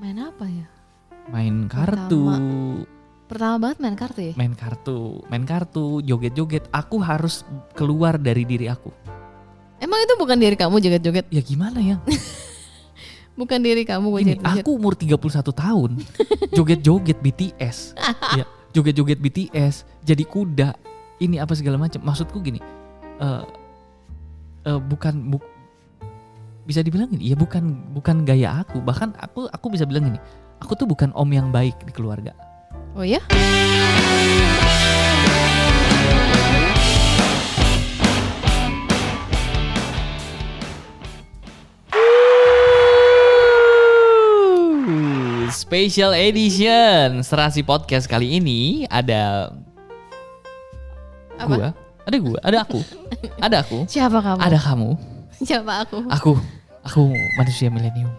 Main apa ya? Main kartu. Pertama banget main kartu ya? Main kartu, joget-joget. Aku harus keluar dari diri aku. Emang itu bukan diri kamu joget-joget? Ya gimana ya? Bukan diri kamu Gini, joget-joget. aku umur 31 tahun, joget-joget BTS. Ya, joget-joget BTS, jadi kuda. Ini apa segala macam. Maksudku gini, bisa dibilang gini, ya bukan gaya aku. Bahkan aku bisa bilang gini, aku tuh bukan om yang baik di keluarga. Oh ya? Special edition Serasi Podcast kali ini ada Apa? ada aku, Siapa kamu? ada kamu, Siapa aku? aku manusia milenium.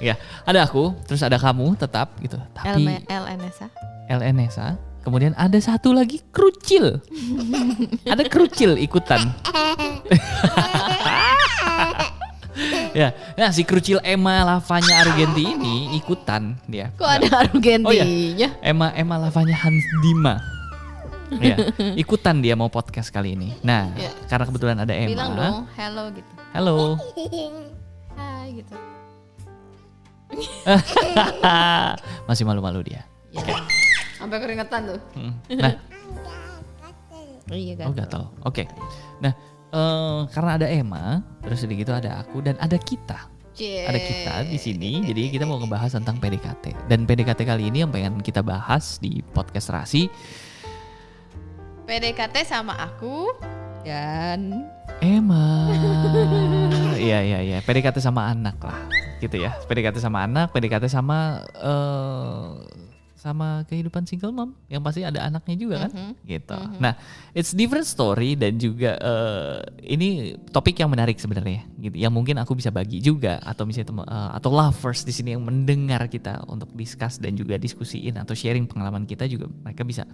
Ya, ada aku, terus ada kamu tetap gitu. Tapi LNSA. LNSA, kemudian ada satu lagi kerucil. Ada kerucil ikutan. Ya, nah si kerucil Emma Lavanya Argenti ini ikutan dia. Kok ada Argentinya? Oh iya, Emma Lavanya Hans Dima. Ya, ikutan dia mau podcast kali ini. Nah, Ya. karena kebetulan ada Emma. Bilang dong hello gitu. Halo. Hai gitu. Masih malu-malu dia. Ya. Sampai keringetan tuh. Nah, Iya kan. oh gatal. Oke. Nah, karena ada Emma, terus udah gitu ada aku dan ada kita. Ada kita di sini. Jadi kita mau ngebahas tentang PDKT. Dan PDKT kali ini yang pengen kita bahas di podcast Serasi, PDKT sama aku dan Emma. Iya. PDKT sama anak lah, gitu ya. PDKT sama anak, PDKT sama sama kehidupan single mom yang pasti ada anaknya juga kan, gitu. Nah, it's different story dan juga ini topik yang menarik sebenarnya, gitu. Yang mungkin aku bisa bagi juga atau misalnya atau lovers di sini yang mendengar kita untuk discuss dan juga diskusiin atau sharing pengalaman kita juga mereka bisa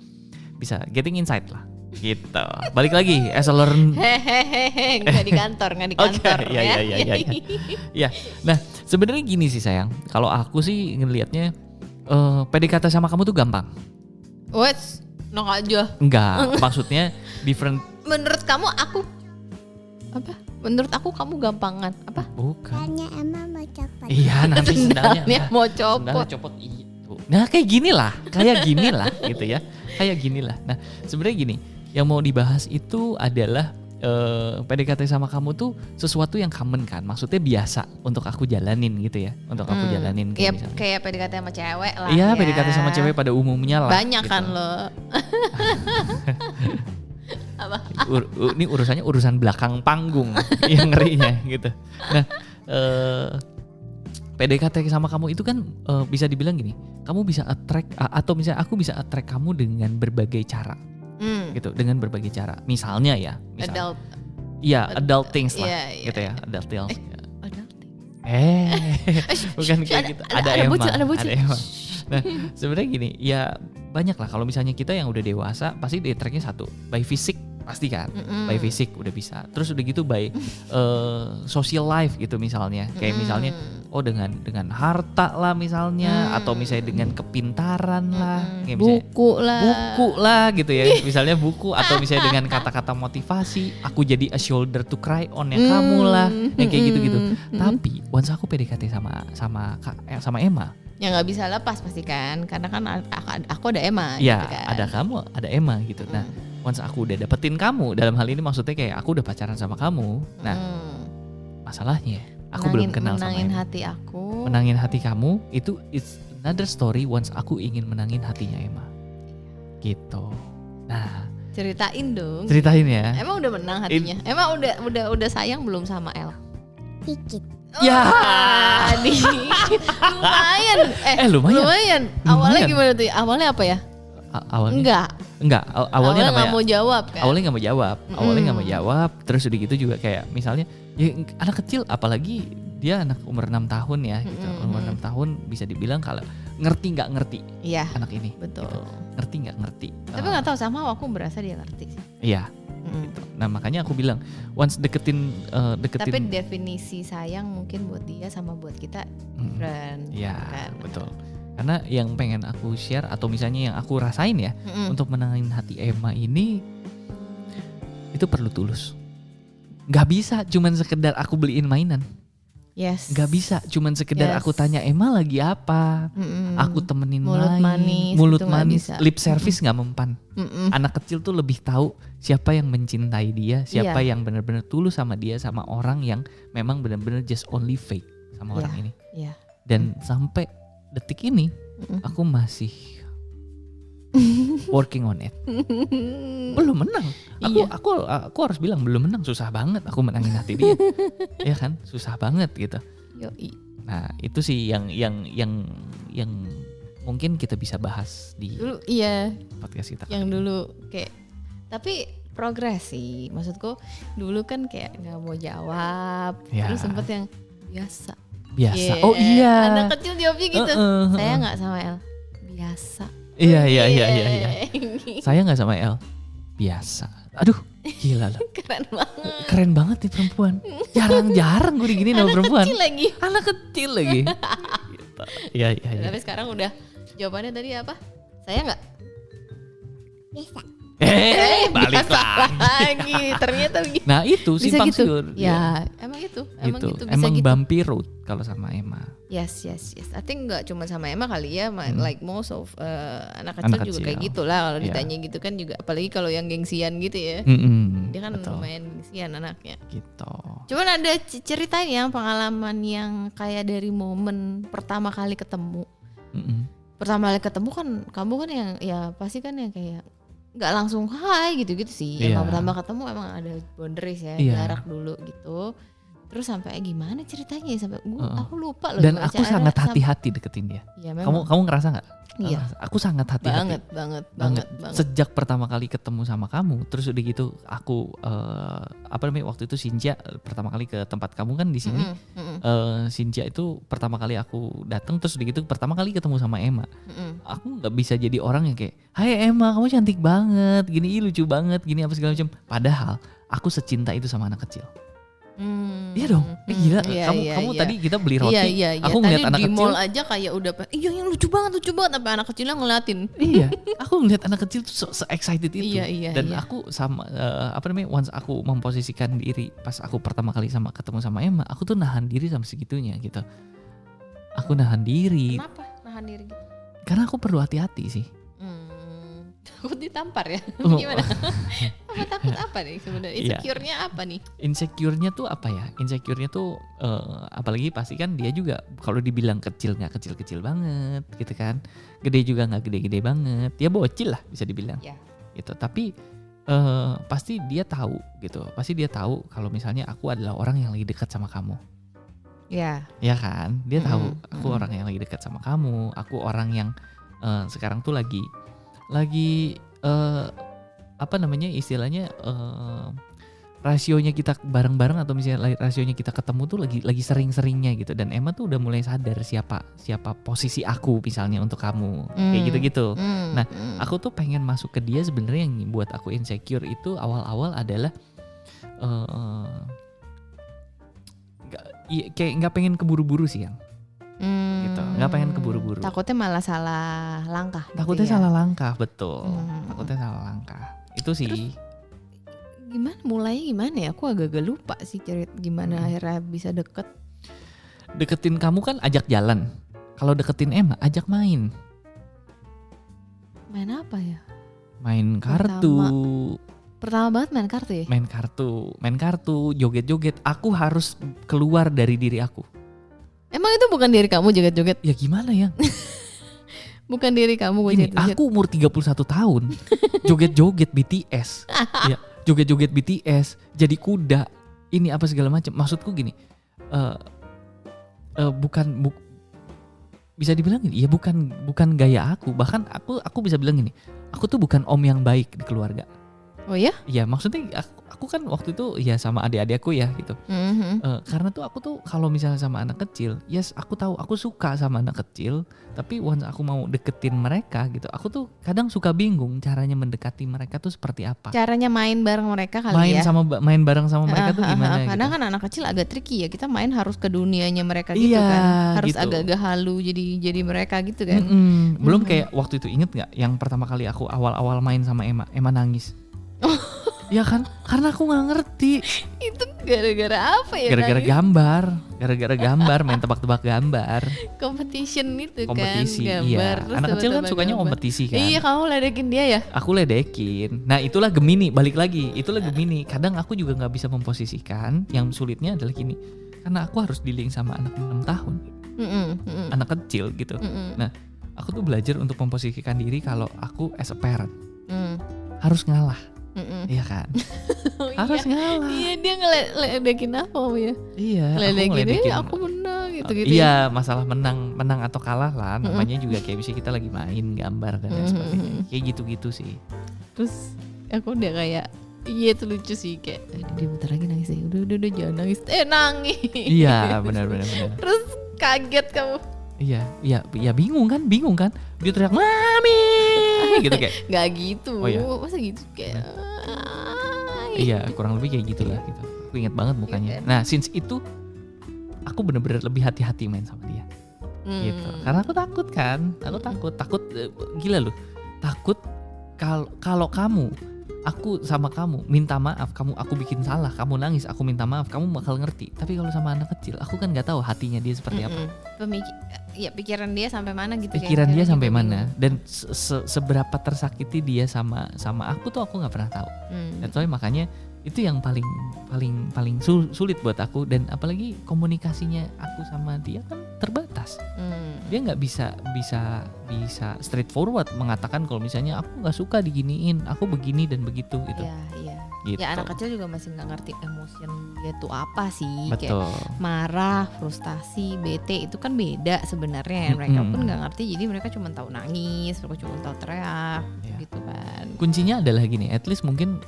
getting insight lah, gitu. Balik lagi as a learn. hehehe nggak di kantor Oke, ya. Ya. Nah, sebenarnya gini sih sayang. Kalau aku sih ngelihatnya PDKT sama kamu tuh gampang. Wes, nok aja. Enggak, maksudnya different. Menurut kamu aku apa? Menurut aku kamu gampangan apa? Bukan. Tanya Emma mau copot. Iya, nanti sendalnya. Sendalnya mau Sendalnya copot. copot. Iya. Tuh. Nah, kayak gini lah gitu ya. Kayak gini lah. Nah, sebenarnya gini, yang mau dibahas itu adalah PDKT sama kamu tuh sesuatu yang common kan, maksudnya biasa untuk aku jalanin gitu ya, untuk aku jalanin kayak misalnya. Kayak PDKT sama cewek lah. Iya, ya. PDKT sama cewek pada umumnya lah. Banyak gitu. kan lo. Apa? Ini urusannya urusan belakang panggung yang ngerinya gitu. Nah, PDKT sama kamu itu kan bisa dibilang gini, kamu bisa attract atau misalnya aku bisa attract kamu dengan berbagai cara. Gitu, dengan berbagai cara. Misalnya Adult. Iya, adult things lah, Iya, gitu ya, adult things. Adult. Bukan kayak gitu. Ada Emma. bocil. Nah, sebenarnya gini, ya banyak lah kalau misalnya kita yang udah dewasa pasti di tracknya satu, by fisik pasti kan, by fisik udah bisa. Terus udah gitu by social life gitu misalnya, kayak misalnya dengan harta lah misalnya, atau misalnya dengan kepintaran lah, kayak misalnya buku lah gitu ya, misalnya buku atau misalnya dengan kata-kata motivasi, aku jadi a shoulder to cry on ya kamu lah, yang kayak gitu-gitu. Tapi once aku PDKT sama Emma, Ya nggak bisa lepas pasti kan, karena kan aku ada Emma. ya gitu kan. ada kamu, ada Emma gitu. Nah, once aku udah dapetin kamu, dalam hal ini maksudnya kayak aku udah pacaran sama kamu. Nah, masalahnya aku belum kenal sama menangin Emma. hati aku. Menangin hati kamu itu it's another story once aku ingin menangin hatinya Emma. Gitu. Nah, Ceritain dong. ceritain ya. Emang udah menang hatinya? Emang udah sayang belum sama El? Dikit. Ya. Lumayan. Lumayan. Awalnya Lumayan. gimana tuh? Awalnya apa ya? Awalnya enggak. Awalnya namanya nggak mau jawab kan? Awalnya nggak mau jawab. Terus udah gitu juga kayak misalnya ya anak kecil, apalagi dia anak umur 6 tahun ya gitu. Umur 6 tahun bisa dibilang kalau ngerti nggak ngerti Iya. anak ini. Betul. Gitu. Ngerti nggak ngerti. Tapi nggak tahu sama aku berasa dia ngerti sih. Iya. gitu. Nah makanya aku bilang once deketin Tapi definisi sayang mungkin buat dia sama buat kita different. Ya kan? betul. Karena yang pengen aku share atau misalnya yang aku rasain ya untuk menangin hati Emma ini itu perlu tulus. Gak bisa cuman sekedar aku beliin mainan. Yes. Gak bisa cuman sekedar aku tanya Emma lagi apa, aku temenin mulut manis, lip service gak mempan. Anak kecil tuh lebih tahu siapa yang mencintai dia, siapa yang benar-benar tulus sama dia, sama orang yang memang benar-benar just only fake sama orang ini. Dan sampai detik ini aku masih working on it. Belum menang. Aku harus bilang belum menang, susah banget aku menangin hati dia. Ya kan? Susah banget gitu. Yoi. Nah, itu sih yang mungkin kita bisa bahas di dulu, podcast kita. Yang dulu kayak tapi progres sih. Maksudku dulu kan kayak enggak mau jawab. Terus sempet yang biasa. Oh iya. Anak kecil jawabnya gitu. Saya enggak sama El. Biasa. Iya. Saya nggak sama El. Biasa. Aduh, gila loh. Keren banget nih perempuan. Jarang-jarang gue diginiin sama perempuan. Anak kecil lagi. Gitu. Iya. Tapi sekarang udah jawabannya tadi apa? Saya nggak. Biasa. Balik lagi. Ternyata gitu. Nah itu simpang gitu. siur. Ya, emang gitu. Bisa Emang gitu. bumpy road kalau sama Emma. Yes. I think nggak cuma sama Emma kali ya, like most of anak kecil juga kayak gitulah kalau ditanya gitu kan juga, apalagi kalau yang gengsian gitu ya. Dia kan lumayan gengsian anaknya. Gitu. Cuman ada ceritanya pengalaman yang kayak dari momen pertama kali ketemu. Pertama kali ketemu kan kamu kan yang ya pasti kan yang kayak nggak langsung hai gitu-gitu sih. Emang pertama ketemu emang ada boundaries ya, jarak dulu gitu. Terus sampai gimana ceritanya sampai aku lupa loh. Dan aku sangat hati-hati deketin dia. Ya, kamu ngerasa nggak? Iya. Aku sangat hati-hati. Banget. Sejak pertama kali ketemu sama kamu, terus udah gitu aku waktu itu Sinja pertama kali ke tempat kamu kan di sini. Sinja itu pertama kali aku datang, terus udah gitu pertama kali ketemu sama Emma. Aku nggak bisa jadi orang yang kayak, "Hai Emma, kamu cantik banget, gini lucu banget, gini apa segala macam." Padahal aku secinta itu sama anak kecil. Iya dong, gila. Kamu tadi kita beli roti, aku ngeliat anak kecil. Di mall aja kayak udah, yang lucu banget, sampai anak kecilnya ngeliatin. Iya, aku ngeliat anak kecil tuh se-excited itu. Dan aku sama once aku memposisikan diri pas aku pertama kali ketemu sama Emma, aku tuh nahan diri sampai segitunya gitu. Aku nahan diri. Kenapa nahan diri gitu? Karena aku perlu hati-hati sih. Takut ditampar ya? Gimana? Takut apa nih sebenarnya? Insecure-nya apa nih? Insecure-nya tuh apa ya? Insecure-nya tuh apalagi pasti kan dia juga kalau dibilang kecil nggak kecil-kecil banget gitu kan. Gede juga nggak gede-gede banget. Dia bocil lah bisa dibilang. Gitu. Tapi pasti dia tahu gitu. Pasti dia tahu kalau misalnya aku adalah orang yang lagi dekat sama kamu. Ya kan? Dia tahu aku orang yang lagi dekat sama kamu. Aku orang yang sekarang tuh lagi istilahnya rasionya kita bareng-bareng atau misalnya rasionya kita ketemu tuh lagi sering-seringnya gitu. Dan Emma tuh udah mulai sadar siapa posisi aku misalnya untuk kamu kayak gitu-gitu. Nah aku tuh pengen masuk ke dia sebenarnya yang buat aku insecure itu awal-awal adalah kayak nggak pengen keburu-buru sih yang gitu, nggak pengen keburu-buru. Takutnya malah salah langkah. Takutnya salah langkah, betul. Takutnya salah langkah. Itu sih. Terus, mulainya gimana ya? Aku agak lupa sih gimana akhirnya bisa deket. Deketin kamu kan ajak jalan. Kalau deketin Emma ajak main. Main apa ya? Main kartu. Pertama banget main kartu ya? Main kartu, joget-joget. Aku harus keluar dari diri aku. Emang itu bukan diri kamu joget-joget? Ya gimana ya? Bukan diri kamu joget-joget. Aku umur 31 tahun joget-joget BTS. Ya, joget-joget BTS, jadi kuda, ini apa segala macam. Maksudku gini, bisa dibilang gini, ya bukan gaya aku. Bahkan aku bisa bilang gini, aku tuh bukan om yang baik di keluarga. Oh ya? Iya, maksudnya aku kan waktu itu ya sama adik-adikku ya gitu. Karena tuh aku tuh kalau misalnya sama anak kecil, yes aku tahu aku suka sama anak kecil, tapi once aku mau deketin mereka gitu, aku tuh kadang suka bingung caranya mendekati mereka tuh seperti apa. Caranya main bareng mereka kali ya? Main bareng sama mereka tuh gimana? Kadang gitu. kan anak kecil agak tricky ya, kita main harus ke dunianya mereka gitu kan, harus gitu. Agak-agak halu jadi mereka gitu kan. Belum kayak waktu itu inget nggak yang pertama kali aku awal-awal main sama Emma nangis. Ya kan, karena aku nggak ngerti. Itu gara-gara apa ya? Gara-gara gambar, main tebak-tebak gambar. Competition itu kompetisi, kan, gambar. Iya. Anak kecil kan sukanya gambar. Kompetisi kan. Iya, kamu ledekin dia ya? Aku ledekin. Nah itulah Gemini, balik lagi. Itulah Gemini. Kadang aku juga nggak bisa memposisikan. Yang sulitnya adalah gini, karena aku harus dealing sama anak 6 tahun, anak kecil gitu. Nah, aku tuh belajar untuk memposisikan diri kalau aku as a parent harus ngalah. Iya kan? Harus ngalah. Iya, dia ngeledekin apa ya? Iya, ngeledekin aku menang gitu. Iya, masalah menang atau kalah lah. Namanya juga kayak bisa kita lagi main gambar dan lain sebagainya. Kayak gitu-gitu sih. Terus aku udah kayak iya itu lucu sih, kayak dia bentar lagi nangis ya. Udah jangan nangis. Nangis. Iya, benar. Terus kaget kamu. Iya bingung kan? Dia teriak mami gitu kayak. Gak gitu. Oh, iya. Masa gitu kayak. Iya, kurang lebih kayak gitulah gitu. Aku ingat banget mukanya. Nah, since itu aku benar-benar lebih hati-hati main sama dia. Gitu. Karena aku takut kan. Takut gila loh. Takut kalau aku sama kamu minta maaf, aku bikin salah, kamu nangis, aku minta maaf, kamu bakal ngerti. Tapi kalau sama anak kecil, aku kan nggak tahu hatinya dia seperti apa. Pikiran dia sampai mana gitu. Pikiran dia sampai mana dan seberapa tersakiti dia sama aku tuh aku nggak pernah tahu. Dan soalnya makanya itu yang paling sulit buat aku, dan apalagi komunikasinya aku sama dia kan terbatas. Dia nggak bisa straightforward mengatakan kalau misalnya aku nggak suka diginiin, aku begini dan begitu gitu. Iya. Gitu. Ya anak kecil juga masih nggak ngerti emosi dia tuh apa sih. Betul. Kayak marah, frustasi, bete itu kan beda sebenarnya. Mereka pun nggak ngerti, jadi mereka cuma tahu nangis, mereka cuma tahu teriak, gitu kan. Kuncinya adalah gini, at least mungkin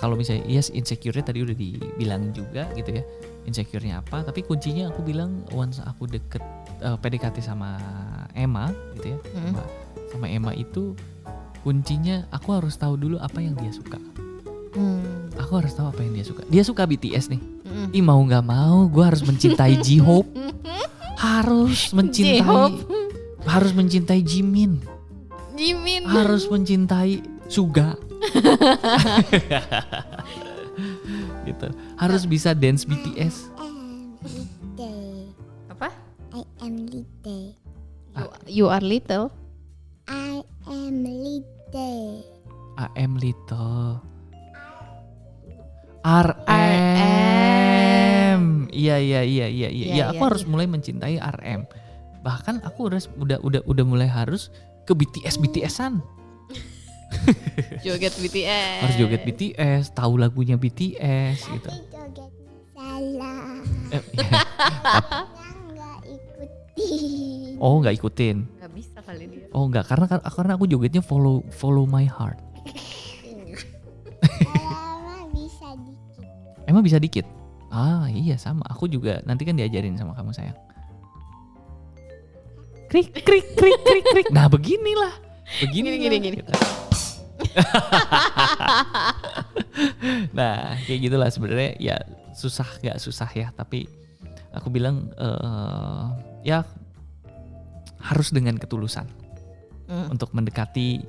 kalau misalnya insecure-nya tadi udah dibilangin juga gitu ya, insecure-nya apa. Tapi kuncinya aku bilang once aku deket PDKT sama Emma gitu ya, sama Emma itu kuncinya aku harus tahu dulu apa yang dia suka. Aku harus tahu apa yang dia suka. Dia suka BTS nih. Mau nggak mau, gue harus mencintai J-Hope. Harus mencintai Jimin. Harus mencintai Suga. Gitu. Harus bisa dance BTS. Apa? I am little. You are little. I am little. I am little. RM. Iya. Aku harus mulai mencintai RM. Bahkan aku udah mulai harus ke BTS-an. Joget BTS. Harus joget BTS, tahu lagunya BTS gitu. Tapi joget salah. Nggak ikutin. Oh, nggak ikutin. Nggak bisa kali dia. Oh, nggak, karena aku jogetnya follow my heart. Emang bisa dikit? Iya sama. Aku juga nanti kan diajarin sama kamu sayang. Krik. Nah beginilah. Begini. Gitu. Nah kayak gitulah sebenarnya ya, gak susah ya. Tapi aku bilang ya harus dengan ketulusan untuk mendekati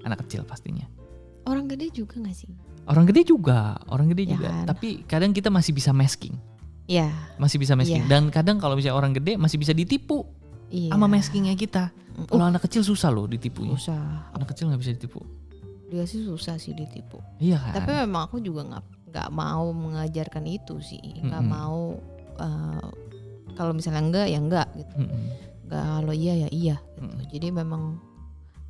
anak kecil pastinya. Orang gede juga gak sih? Orang gede juga. Kan? Tapi kadang kita masih bisa masking. Iya. Masih bisa masking. Dan kadang kalau misalnya orang gede masih bisa ditipu sama maskingnya kita. Kalau anak kecil susah loh ditipunya. Susah. Anak kecil nggak bisa ditipu. Dia sih susah sih ditipu. Iya kan. Tapi memang aku juga nggak mau mengajarkan itu sih. Nggak mau kalau misalnya enggak ya enggak gitu. Nggak, kalau iya ya iya. Gitu. Jadi memang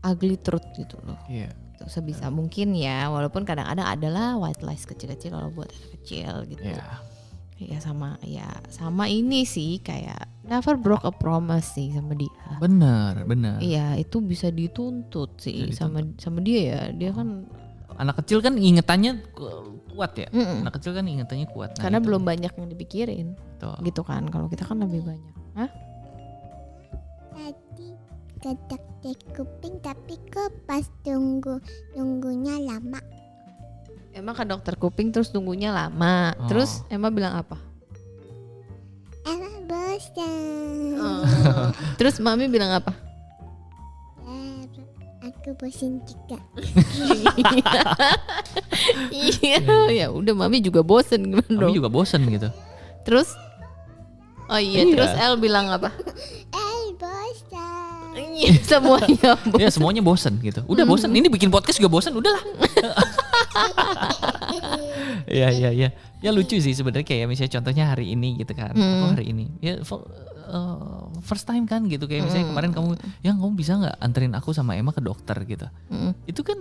ugly truth gitu loh. Iya. Sebisa mungkin ya, walaupun kadang-kadang adalah white lies kecil-kecil kalau buat anak kecil gitu. Ya sama ini sih kayak never broke a promise sih sama dia. Benar. Iya, itu bisa dituntut sih sama dia ya. Dia kan Anak kecil kan ingetannya kuat ya. Anak kecil kan ingetannya kuat. Nah, karena itu. belum banyak yang dipikirin. Tuh. Gitu kan. Kalau kita kan lebih banyak. Hah? Tadi ke dokter kuping tapi kok pas nunggunya lama. Emma ke dokter kuping terus tunggunya lama. Terus Emma bilang apa? Emang bosan. Terus Mami bilang apa? Aku bosan juga. Iya, ya udah Mami juga bosen gimana dong? Mami juga bosen gitu. Terus? Oh iya, terus El bilang apa? Bosan. Iya, semuanya bosen. Ya semuanya bosen gitu. Udah bosen. Ini bikin podcast juga bosen. Udahlah. Iya. Ya lucu sih sebenarnya kayak misalnya contohnya hari ini gitu kan. Aku hari ini. Ya first time kan gitu kayak misalnya kemarin kamu bisa nggak anterin aku sama Emma ke dokter gitu. Itu kan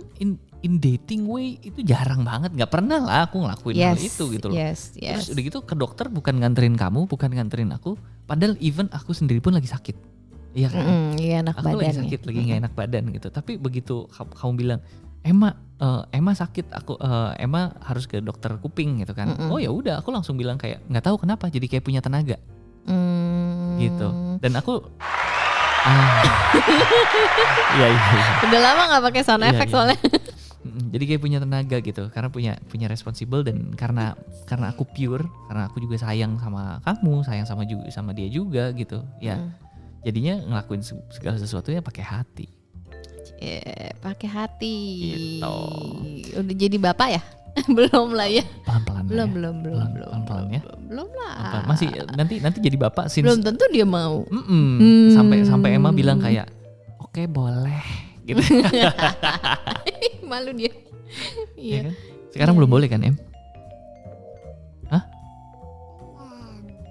in dating way itu jarang banget. Nggak pernah lah aku ngelakuin hal itu gitu loh. Terus udah gitu ke dokter bukan nganterin kamu, bukan nganterin aku. Padahal even aku sendiri pun lagi sakit. Iya kan? Iya enak aku badan. Lagi sakit, lagi nggak enak badan gitu. Tapi begitu kamu bilang Emma sakit, Emma harus ke dokter kuping gitu kan. Oh ya udah, aku langsung bilang kayak nggak tahu kenapa jadi kayak punya tenaga. Gitu. Dan aku iya. Udah lama nggak pakai sound effect soalnya. Jadi kayak punya tenaga gitu, karena punya responsible dan karena aku pure, karena aku juga sayang sama kamu, sayang sama dia juga gitu. Ya. Jadinya ngelakuin segala sesuatunya pakai hati. Pakai hati. Gitu. Udah jadi bapak ya? Belum lah ya. Pelan-pelan. Belum. Pelan-pelan ya. Belum lah. Pelan-pelan. Masih nanti jadi bapak belum tentu dia mau. Sampai Emma bilang kayak oke, boleh gitu. Malu dia. Iya. Ya kan? Sekarang belum boleh kan, Em? Hah?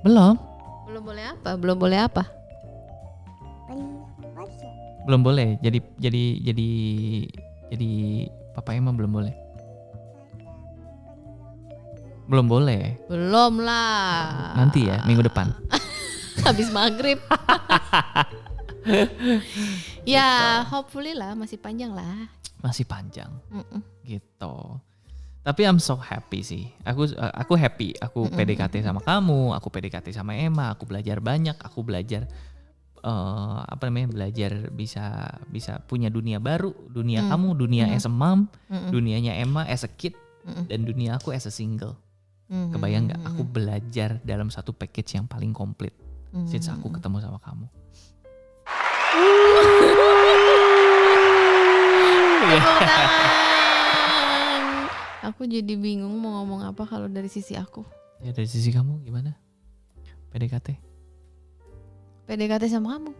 Belum. Belum boleh apa? Belum boleh apa? Belum boleh. Jadi Papa Emma belum boleh. Belum boleh. Belum lah. Nanti ya, minggu depan. Habis maghrib. Ya, hopefully lah, masih panjang lah. Masih panjang. Gitu. Tapi I'm so happy sih. Aku happy. Aku PDKT sama kamu, aku PDKT sama Emma, aku belajar banyak, aku belajar belajar bisa punya dunia baru, dunia kamu, dunia as a mom, dunianya Emma as a kid, dan dunia aku as a single. Kebayang nggak? Aku belajar dalam satu package yang paling komplit since aku ketemu sama kamu. Aku jadi bingung mau ngomong apa kalau dari sisi aku. Ya dari sisi kamu gimana? PDKT sama kamu?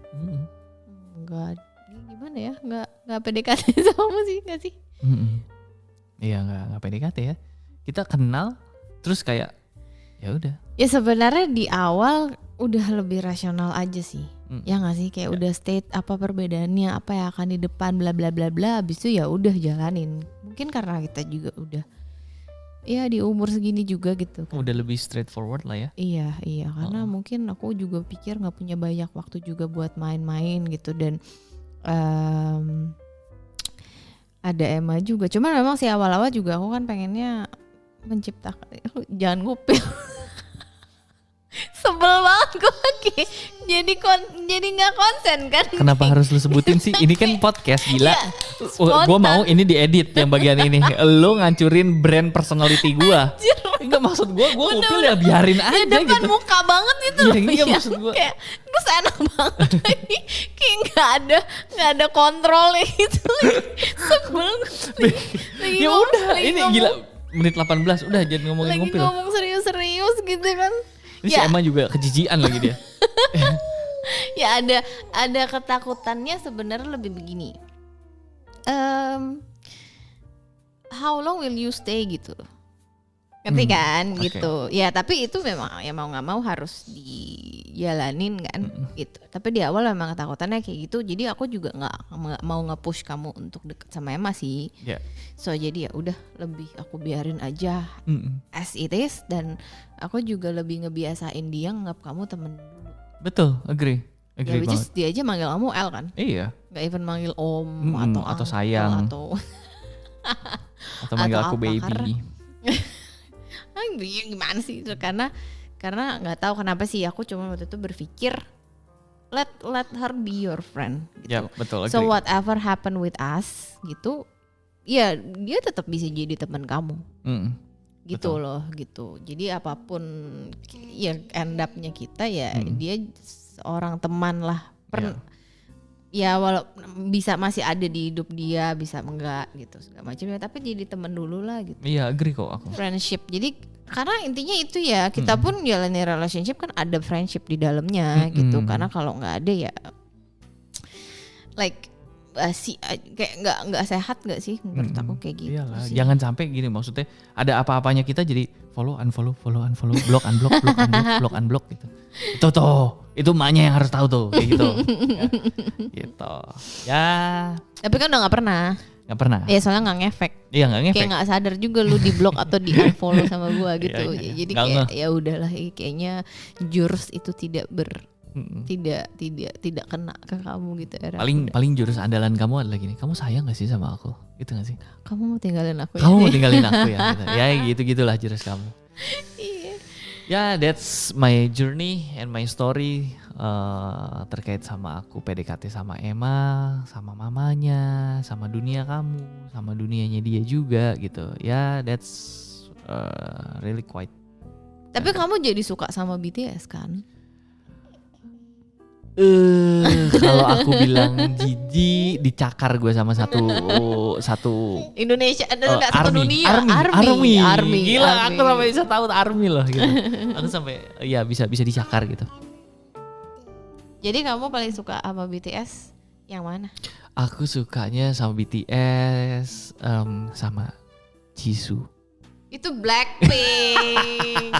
Enggak, gimana ya? Enggak PDKT sama kamu sih, enggak sih? Iya enggak PDKT ya. Kita kenal terus kayak ya udah. Ya sebenarnya di awal udah lebih rasional aja sih. Ya enggak sih? Kayak udah state apa perbedaannya, apa yang akan di depan bla bla bla bla, habis itu ya udah jalanin. Mungkin karena kita juga udah ya di umur segini juga gitu kan. Udah lebih straightforward lah ya. Iya karena mungkin aku juga pikir nggak punya banyak waktu juga buat main-main gitu dan ada Emma juga. Cuman memang sih awal-awal juga aku kan pengennya menciptakan jangan ngupil. Sebel banget gue lagi. Jadi nggak konsen kan. Kenapa harus lu sebutin sih? Ini kan podcast gila. Gue mau ini diedit yang bagian ini. Lu ngancurin brand personality gue. Enggak maksud gue ngupil ya biarin aja ya, depan gitu. Muka banget itu loh. Iya maksud gue. Kayak terus enak banget lagi. Kayak nggak ada kontrolnya gitu. Sebel. Ya udah ini gila menit 18 udah jangan ngomongin ngupil. Lagi ngomong serius-serius gitu kan. Ini si Emma juga kejijian lagi dia. Ya ada ketakutannya sebenarnya lebih begini. How long will you stay gitu? Ngerti kan gitu. Ya tapi itu memang ya mau nggak mau harus dijalanin kan gitu. Tapi di awal memang ketakutannya kayak gitu. Jadi aku juga nggak mau nge-push kamu untuk deket sama Emma sih. Yeah. So jadi ya udah lebih aku biarin aja as it is dan aku juga lebih ngebiasain dia nganggap kamu temen dulu. Betul, agree Ya which banget. is dia aja manggil kamu El kan? Iya. Gak even manggil om atau sayang. atau Atau manggil aku baby. Gimana sih itu? Karena nggak tahu kenapa sih aku cuma waktu itu berpikir let her be your friend gitu. Ya betul. So whatever happen with us gitu, ya dia tetap bisa jadi teman kamu. Gitu betul. Loh gitu. Jadi apapun ya end up-nya kita ya dia seorang teman lah. Ya walau bisa masih ada di hidup dia, bisa enggak gitu segala macam ya, tapi jadi teman dulu lah gitu. Iya, agree kok aku. Friendship. Jadi karena intinya itu ya, kita pun jalani relationship kan ada friendship di dalamnya gitu. Karena kalau nggak ada ya like kayak nggak sehat nggak sih menurut aku kayak gitu. Iyalah, sih. Jangan sampai gini, maksudnya ada apa-apanya kita jadi follow unfollow, block unblock gitu. Itu emaknya yang harus tahu tuh kayak gitu. Gitu. Ya. Tapi kan udah nggak pernah. Nggak pernah. Ya soalnya nggak ngefek. Iya nggak ngefek. Kayak nggak sadar juga lu di block atau di unfollow sama gua gitu. Iya. Jadi kayak ya udahlah, kayaknya jurus itu tidak kena ke kamu gitu. Paling jurus andalan kamu adalah gini, kamu sayang gak sih sama aku? Gitu gak sih? Kamu mau tinggalin aku ya? Mau tinggalin aku ya? Gitu. Ya gitu-gitulah jurus kamu. Ya that's my journey and my story terkait sama aku PDKT sama Emma, sama mamanya, sama dunia kamu, sama dunianya dia juga gitu. Ya that's really quite. Tapi kamu jadi suka sama BTS kan? Kalau aku bilang jijik, dicakar gue sama satu Indonesia ada satu dunia army. Gila, aku sampai bisa tahu army loh gitu. Aku sampai ya bisa dicakar gitu. Jadi kamu paling suka sama BTS yang mana? Aku sukanya sama BTS sama Jisoo. Itu Blackpink.